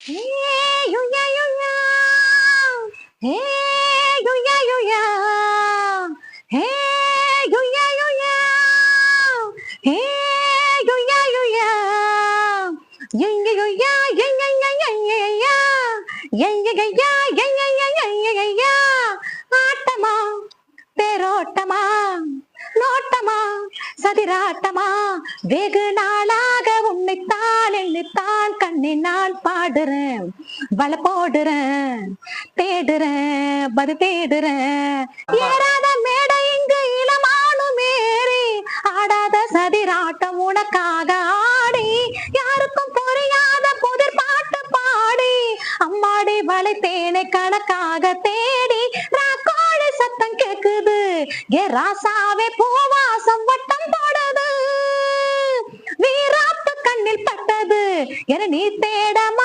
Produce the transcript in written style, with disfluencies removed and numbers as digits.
Hey, yo, yeah, yo, yeah. Hey, yo, yeah, yo, yeah. Hey, yo, yeah, yo, yeah. Hey, yo, yeah, yo, yeah. Yeah, yeah, yo, yeah, yeah, yeah, yeah, yeah, yeah, yeah. Yeah, yeah, yeah, yeah, yeah, yeah, yeah, yeah, yeah, yeah. ஆட்டமா தேரோட்டமா நோட்டமா சதிராட்டமா வெகு நாளாக உன்னைத்தான் எண்ணித்தான் கண்ணை நான் பாடுறேன் வள போடுறேன் தேடுறேன் பது தேடுறேன் ஏறாத மேடை இங்கு இளமானு மேரி ஆடாத சதிராட்டம் உனக்காக ஆடி யாருக்கும் புரியாத புதிர் பாட்டு பாடி அம்மாடி வளைத்தேனை கணக்காக தேடி ராக்கோழி சத்தம் கேக்குது ஏ ராசாவே பூவாசம் வட்டம் போடுது வீராப்பு கண்ணில் பட்டது என நீ தேட